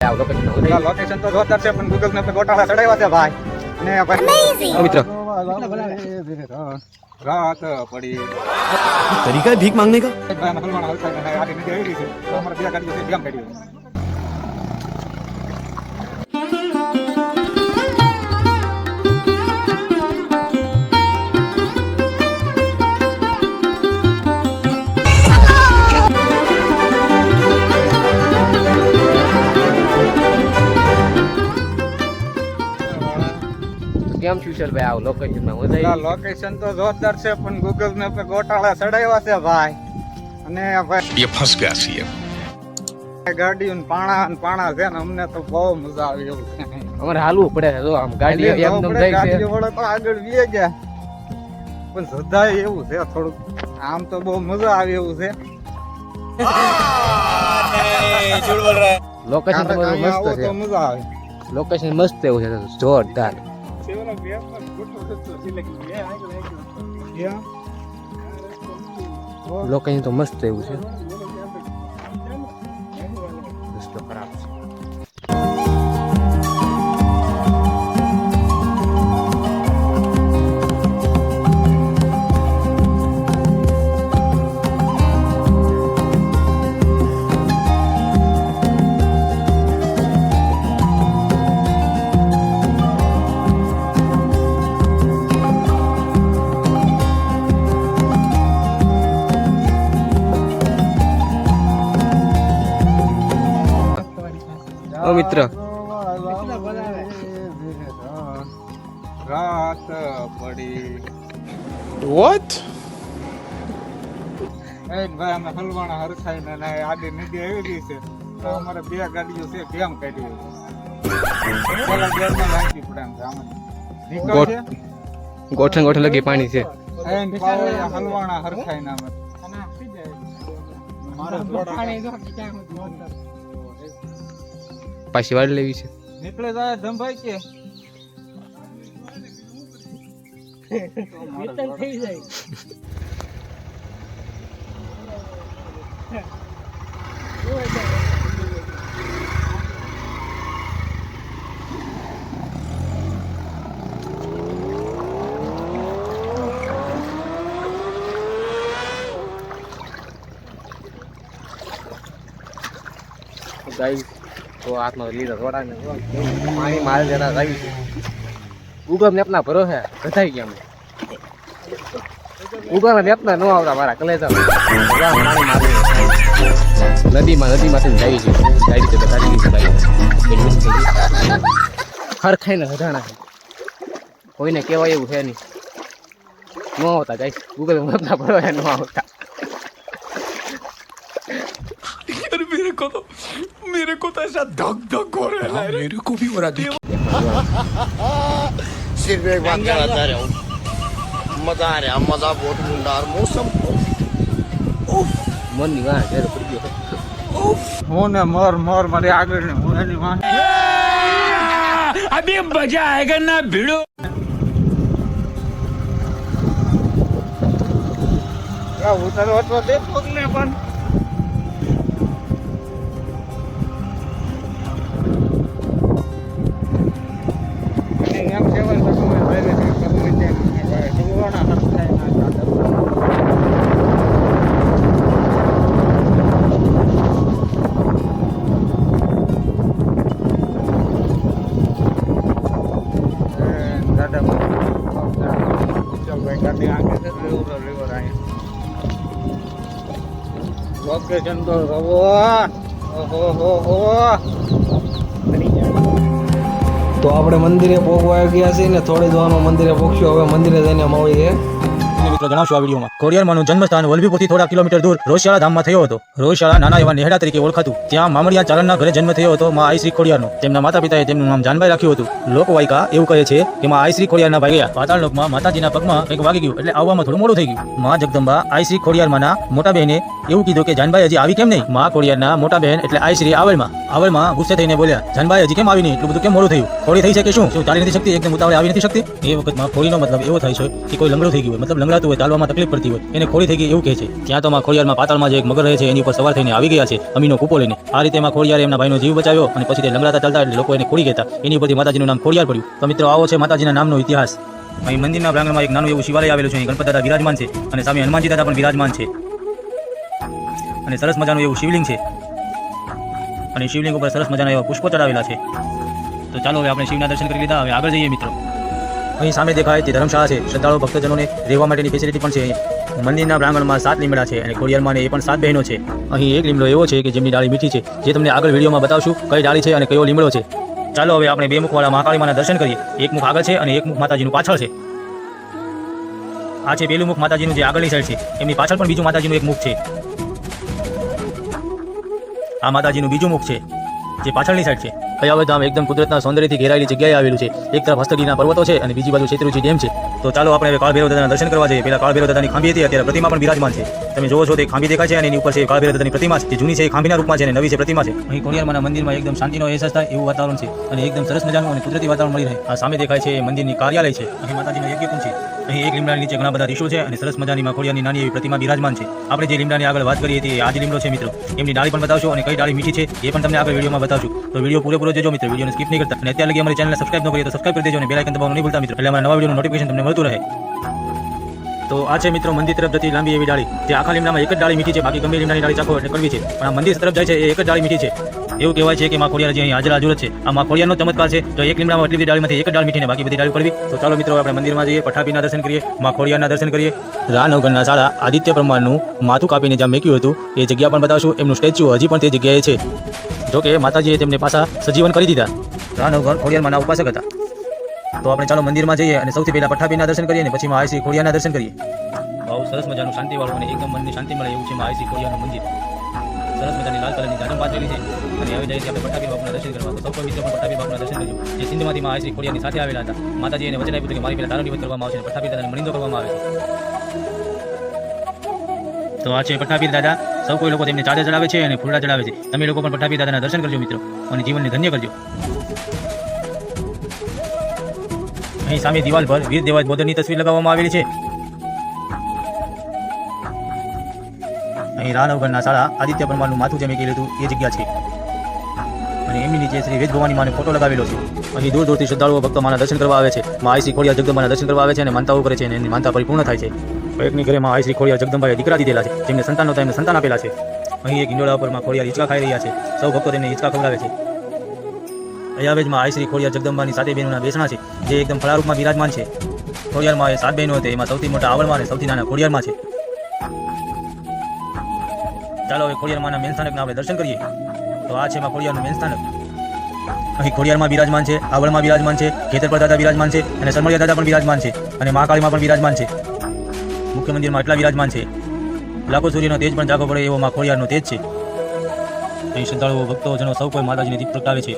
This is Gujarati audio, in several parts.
લોકેશન તો જોરદાર છે, પણ ગૂગલ મેપ ગોટાળા ચડાવ્યા છે ભાઈ. અને ભાઈ मित्र રાત પડી तरीका है भीख मांगने का। ભાઈ હલવાણા હલતા ને આડી નદી આવી રહી છે. તો અમારે બે ગાડીઓ છે, જામ કાઢી. કેમ છું સર ભાઈ આવ લોકેશન માં મજા આવી? લોકેશન તો જોરદાર છે, પણ ગૂગલ મેપ ગોટાળા ચડાવ્યા છે ભાઈ. અને ભાઈ ये फंस गया सीएम। ગાડીઓ ને પાણા છે ને, અમને તો બહુ મજા આવી એવું છે. અમારે હાલવું પડે છે. જો આમ ગાડી એકદમ જાય છે. ગાડીઓ વાળા તો આગળ વી ગયા, પણ સદાય એવું છે થોડુંક. આમ તો બહુ મજા આવી એવું છે. લોકેશન તો મસ્ત આવો છે. તો મજા આવે. લોકેશન મસ્ત એવું છે, જોરદાર. લોકેશન તો મસ્ત એવું છે. રસ્તો ખરાબ છે. ઓ મિત્ર રાત પડી What? ભાઈ અમે હલવાણા હરખાઈ ને આડી નદી આવી રહી છે. તો અમારે બે ગાડીઓ છે, કેમ કાઢી પેલા ગેરમાં નાખી પડે એમ છે. આમાં નીકળ છે ગોઠણ ગોઠણ લગી પાણી છે. એન પાવે હલવાણા હરખાઈ ના અમે મારે પાછી વાળ લેવી છે. નીકળે જાય ધમભાઈ કે થઈ જાય. ગાઈસ તો હાથમાં લીધા થોડા ને પાણી મારે જરા આવી છે. ગૂગલ મેપ ના ભરોસે કથાઈ ગયા અમે. ગૂગલ મેપ ના ન આવતા મારા કલેજા પાણી મારે નદીમાંથી જાય છે. જાય રીતે બતાવી દીધું હરખાઈને હજાણા છે. કોઈને કહેવાય એવું છે નહીં. ન આવતા ગાઈસ ગૂગલ મેપ ના ભરોસે ન આવતા. यार मेरे को तो ऐसा धक धक हो रहा है। मेरे को भी हो रहा है। सिर्फ एक बात कहना चाह रहा हूँ, मजा आ रहा, मजा बहुत मुंडा और मौसम મન ની વાહ જ્યારે પડી ગયો. હું ને મોર મારી આગળ ને હું એની વાં अभी मजा आएगा ना भिड़ो। ઉતારો હતો દેખો ને પણ એમ કહેવાય તો તમે પહેલેથી તમે ત્યાં હલવાણા હરખાઈ ના લોકેશન તો રવો તો આપણે મંદિરે પહોંચવા ગયા છીએ ને થોડી દવામાં મંદિરે પહોંચ્યો. હવે મંદિરે જઈને મળીએ. મિત્રો જણાવશું આ વિડીયોમાં. ખોડિયારમાંનું જન્મસ્થાન વલભીપુરથી થોડા કિલોમીટર દૂર રોજશાળા ધામમાં થયો હતો. રોજશાળા નાના એવા નેહડા તરીકે ઓળખાતું. ત્યાં મામડિયા ચારણના ઘરે જન્મ થયો હતો માં આઈ શ્રી ખોડિયારનો. તેમના માતા પિતાએ તેમનું નામ જાનભાઈ રાખ્યું હતું. લોકવાયકા એવું કહે છે કે માં આઈ શ્રી ખોડિયારના ભાઈ ગયા. પાતાળ લોકમાં માતાજીના પગમાં કંઈક વાગી ગયું એટલે આવવામાં થોડું મોડું થઈ ગયું. માં જગદંબા આઈ શ્રી ખોડિયારમાંના મોટા બહેને એવું કીધું કે જાનભાઈ હજી આવી કેમ નહીં. માં ખોડિયારના મોટા બહેન એટલે આઈ શ્રી આવળમાં ગુસ્સે થઈને બોલ્યા, જાનભાઈ હજી કેમ આવી નહીં, એટલું બધું કેમ મોડું થયું? ખોડી થઈ છે કે શું ચાલી નથી શકતી, એકદમ ઉતાવળે આવી નથી શકતી? એ વખતમાં ખોડીનો મતલબ એવો થાય છે કે કોઈ લંગડો થઈ ગયો, મતલબ લંગડાતું હોય, ચાલવામાં તકલીફ પડતી હોય, એને ખોડી થઈ ગઈ એવું કહે છે. ત્યાં તો માં ખોડિયારમાં પાતાળમાં જે એક મગર રહે છે એની ઉપર સવાર થઈને આવી ગયા છે અમીનો કૂપો લઈને. આ રીતે માં ખોડિયારે એમના ભાઈનો જીવ બચાવ્યો અને પછી તે લંગડાતા ચાલતા એટલે લોકો એને ખોડી કહેતા. એની ઉપરથી માતાજીનું નામ ખોડિયાર પડ્યું. તો મિત્રો આવો છે માતાજીના નામનો ઇતિહાસ. અહીં મંદિરના પ્રાંગણમાં એક નાનું એવું શિવાલય આવેલું છે. અહીં ગણપત દાદા બિરાજમાન છે અને સામે હનુમાનજી દાદા પણ બિરાજમાન છે અને સરસ મજાનું એવું શિવલિંગ છે અને શિવલિંગ ઉપર સરસ મજાના એવા પુષ્પો ચડાવેલા છે. તો ચાલો હવે આપણે શિવના દર્શન કરી લીધા, હવે આગળ જઈએ મિત્રો. અહીં સામે દેખાય તે ધર્મશાળા છે. શ્રદ્ધાળુ ભક્તજનોને રહેવા માટેની ફેસિલિટી પણ છે. મંદિરના પ્રાંગણમાં 7 લીમડા છે અને ખોડિયારમાં એ પણ 7 બહેનો છે. અહીં એક લીમડો એવો છે કે જેમની ડાળી મીઠી છે, જે તમને આગળ વિડીયોમાં બતાવશું કઈ ડાળી છે અને કયો લીમડો છે. ચાલો હવે આપણે 2 મુખવાળા મહાકાળીમાના દર્શન કરીએ. એક મુખ આગળ છે અને એક મુખ માતાજીનું પાછળ છે. આ છે પેલું મુખ માતાજીનું જે આગળની સાઈડ છે. એમની પાછળ પણ બીજું માતાજીનું એક મુખ છે. આ માતાજીનું બીજું મુખ છે જે પાછળની સાઈડ છે. કયાવત ધામ એકદમ કુદરતના સૌંદર્યથી ઘેરાયેલી જગ્યાએ આવેલું છે. એક તરફ હસ્તગીરના પર્વતો છે અને બીજી બાજુ શેત્રુંજી ડેમ છે. તો ચાલો આપણે હવે કાળભૈરવ દાદાના દર્શન કરવા જઈએ. પેલા કાળભૈરવ દાદાની ખાંભી હતી, અત્યારે પ્રતિમા પણ બિરાજમાન છે. તમે જોવો છો તે ખાંભી દેખાય છે અને એની ઉપર છે કાળભૈરવ દાદાની પ્રતિમા છે. જે જૂની છે એ ખાંભીના રૂપમાં છે અને નવી છે પ્રતિમા છે. અહીં ખોડિયારમાંના મંદિરમાં એકદમ શાંતિનો અહેસાસ થાય એવું વાતાવરણ છે અને એકદમ સરસ મજાનું અને કુદરતી વાતાવરણ મળી રહે. આ સામે દેખાય છે એ મંદિરની કાર્યાલય છે. અહીં માતાજીનો યજ્ઞકુંડ છે. અહીં એક લીમડાની નીચે ઘણા બધા ઋષિઓ છે અને સરસ મજાની માં ખોડિયારની નાની એવી પ્રતિમા બિરાજમાન છે. આપણે જે લીમડાની આગળ વાત કરીએ હતી આ જ લીમડો છે મિત્રો. એમની ડાળી પણ બતાવશો અને કઈ ડાળી મીઠી છે એ પણ તમને આગળ વિડીયોમાં બતાવશું. તો વિડીયો પૂરેપૂરો જોજો મિત્રો, વિડીયોને સ્કીપ નહીં કરતા. અને અત્યારે લગી અમારી ચેનલને સબસ્ક્રાઇબ ન કરીએ તો સબસ્ક્રાઇબ કરી દેજો અને બેલ આઇકન દબાવવાનું નહીં ભૂલતા મિત્રો, એટલે અમારા નવા વિડીયોનું નોટિફિકેશન તમને મળતું રહે. તો આ છે મિત્રો મંદિર તરફ જતી લાંબી એવી ડાળી. જે આખા લીમડામાં એક જ ડાળી મીઠી છે, બાકી ગમે લીમડાની ડાળી ચાખો એટલે કડવી છે. પણ આ મંદિર તરફ જાય છે એ એક જ ડાળી મીઠી છે. એવું કહેવાય છે કે માં ખોડિયાર જે અહીં હાજર જ છે. આ માં ખોડિયારનો ચમત્કાર છે. તો એક લીમડામાં એટલી બધી ડાળીમાંથી એક જ ડાળ મીઠી ને બાકી બધી ડાળી કડવી. તો ચાલો મિત્રો આપણે મંદિરમાં જઈએ, પઠાપીના દર્શન કરીએ, માં ખોડિયારના દર્શન કરીએ. રાનવગણના શાળા આદિત્ય બ્રહ્માનું માથું કાપીને જ્યાં મેક્યું હતું એ જગ્યા પણ બતાવશું. એમનું સ્ટેચ્યુ હજી પણ તે જગ્યાએ છે. જોકે માતાજીએ તેમને પાછા સજીવન કરી દીધા. રાનવગણ ખોડિયારમાંના ઉપાસક હતા. તો આપણે ચાલો મંદિરમાં જઈએ અને સૌથી પહેલા પઠાપીના દર્શન કરીએ અને પછી માં આઈ શ્રી ખોડિયારના દર્શન કરીએ. બહુ સરસ મજાનું શાંતિવાળું અને એકદમ મનની શાંતિ મળે એવું છે માં આઈ શ્રી ખોડિયારનું મંદિર. સરસ મજાની લાલ કલરની જાદમ પાથરેલી છે અને હવે જઈએ આપણે પઠાપી બાપુના દર્શન કરવા. તો સૌ કોઈ મિત્રો પણ પઠાપી બાપુના દર્શન કરજો, જે સિંધમાંથી માં આઈ શ્રી ખોડિયારની સાથે આવેલા હતા. માતાજી એને વચન આપ્યું હતું કે મારી પહેલા તારણની કરવામાં આવશે અને પઠાપી દાદાને મણિંદો કરવામાં આવે છે. તો આ છે પઠાપી દાદા. સૌ કોઈ લોકો તેમને ચાદર ચડાવે છે અને ફૂલડા ચડાવે છે. તમે લોકો પણ પઠાપી દાદાના દર્શન કરજો મિત્રો અને જીવનને ધન્ય કરજો. અહીં સામે દિવાલ પર વીર દેવાજ બોદરની તસવીર લગાવવામાં આવેલી છે. અહીં રાનવગણના શાળા આદિત્ય બ્રહ્માનું માથું જે મેકેલું હતું એ જગ્યા છે અને એમની નીચે શ્રી વેદ ભવાની માનો ફોટો લગાવેલો છે. અહીં દૂર દૂરથી શ્રદ્ધાળુઓ ભક્તો માના દર્શન કરવા આવે છે. માં આઈ શ્રી ખોડિયાર જગદંબાના દર્શન કરવા આવે છે અને માનતાઓ કરે છે અને એની માનતા પરિપૂર્ણ થાય છે. એકની ઘરે માં આઈ શ્રી ખોડિયાર જગદંબાએ દીકરા દીધેલા છે, જેમને સંતાન નહોતા એમને સંતાન આપેલા છે. અહીં એક ઈંડોળા ઉપર માં ખોડિયાર હિંચકા ખાઈ રહ્યા છે. સૌ ભક્તો તેમને હિંચકા ખવડાવે છે. અયાવેજમાં આઈ શ્રી ખોડિયાર જગદંબાની 7 બહેનોના બેસણા છે, જે એકદમ ફળારૂપમાં બિરાજમાન છે. ખોડિયારમાં એ 7 બહેનો હતી, એમાં સૌથી મોટા આવળમાં અને સૌથી નાના ખોડિયારમાં છે. ચાલો હવે ખોડિયારમાંના મેન સ્થાનકના આપણે દર્શન કરીએ. તો આ છે માં ખોડિયારનું મેન સ્થાનક. અહીં ખોડિયારમાં બિરાજમાન છે, આવળમાં બિરાજમાન છે, ખેતરપર દાદા બિરાજમાન છે અને સરમળિયા દાદા પણ બિરાજમાન છે અને મહાકાળીમાં પણ બિરાજમાન છે. મુખ્ય મંદિરમાં એટલા બિરાજમાન છે. લાખો સૂર્યનો તેજ પણ જાગો પડે એવો માં ખોડિયારનો તેજ છે. અહીં શ્રદ્ધાળુઓ ભક્તોજનો સૌ કોઈ માતાજીને દીપ પ્રગટાવે છે.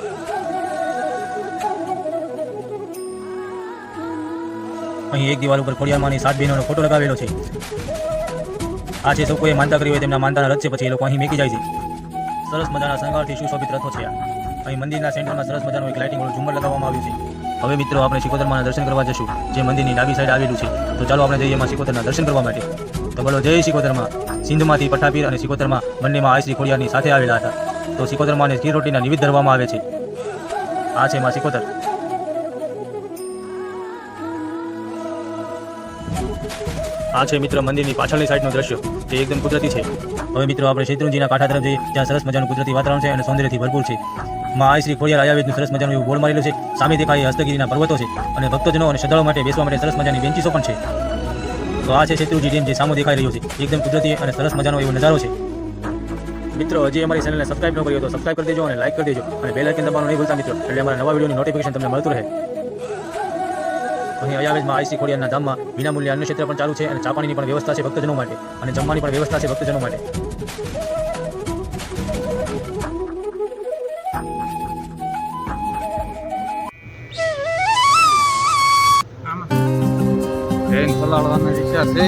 અહીં એક દિવાલ ઉપર ખોડિયારમાંની 7 બહેનોનો ફોટો લગાવેલો છે. આ છે સૌ કોઈ માનતા કરી હોય તેમના માનતાના રથ છે, પછી એ લોકો અહીં મેકી જાય છે. સરસ મજાના શણગારથી સુશોભિત રથો છે. અહીં મંદિરના સેન્ટરમાં સરસ મજાનું એક લાઇટિંગ વાળું ઝુમ્મર લગાવવામાં આવ્યું છે. હવે મિત્રો આપણે શિકોતરમાંના દર્શન કરવા જશું, જે મંદિરની ડાબી સાઈડ આવેલું છે. તો ચાલો આપણે જઈએ એમાં શિકોતરના દર્શન કરવા માટે. તો બોલો જય શિકોતરમાં. સિંધમાંથી પઠાપીર અને શિકોતરમાં બંનેમાં આઈ શ્રી ખોડિયારની સાથે આવેલા હતા. તો શિકોતરમાંને ખીર રોટીના નિવેદ ધરવામાં આવે છે. આ છે માં શિકોતર. આ છે મિત્ર મંદિરની પાછળની સાઈડનું દ્રશ્ય, જે એકદમ કુદરતી છે. હવે મિત્રો આપણે શેત્રુંજીના કાંઠા તરફ જઈએ, જ્યાં સરસ મજાનું કુદરતી વાતાવરણ છે અને સૌંદર્યથી ભરપૂર છે. માં આઈ શ્રી ખોડિયાર આયાવેદનું સરસ મજાનું એવું બોર્ડ મારેલું છે. સામે દેખાય હસ્તગીરીના પર્વતો છે અને ભક્તજનો અને શ્રદ્ધાળુઓ માટે બેસવા માટે સરસ મજાની બેન્ચીસો પણ છે. તો આ છે શેત્રુંજી ડેમ, જે સામો દેખાઈ રહ્યો છે. એકદમ કુદરતી અને સરસ મજાનો એવો નજારો છે. મિત્રો હજી અમારી ચેનલને સબસ્ક્રાઇબ ન કરી હોય તો સબસ્ક્રાઇબ કરી દેજો અને લાઈક કરી દેજો અને બેલ આઇકન દબાવવાનું નહીં ભૂલતા મિત્રો, એટલે અમારા નવા વિડીયોની નોટિફિકેશન તમને મળતું રહે. અહીં અયાવેજમાં આઈ શ્રી ખોડિયારના ધામમાં વિનામૂલ્યે અન્ય ક્ષેત્ર પણ ચાલુ છે અને ચા પાણીની પણ વ્યવસ્થા છે ભક્તજનો માટે અને જમવાની પણ વ્યવસ્થા છે ભક્તજનો માટે. ટ્રેન પલાળવાના વિચાર છે.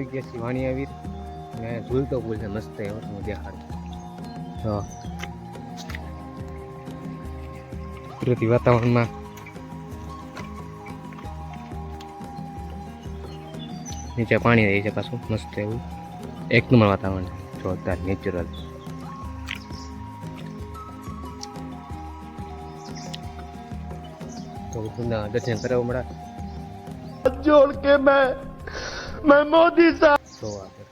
આવી ગયા છીએ વાણિયાવીર ને ઝૂલતો પુલ છે મસ્ત એવો હું દેખાડું. હા કુદરતી વાતાવરણમાં નીચે પાણી રહી છે પાછું મસ્ત એવું એક નંબર વાતાવરણ છે જોરદાર નેચરલ. તો દર્શન કરાવવા મળ્યા जोड़ के मैं मोदी साहब તો આપણે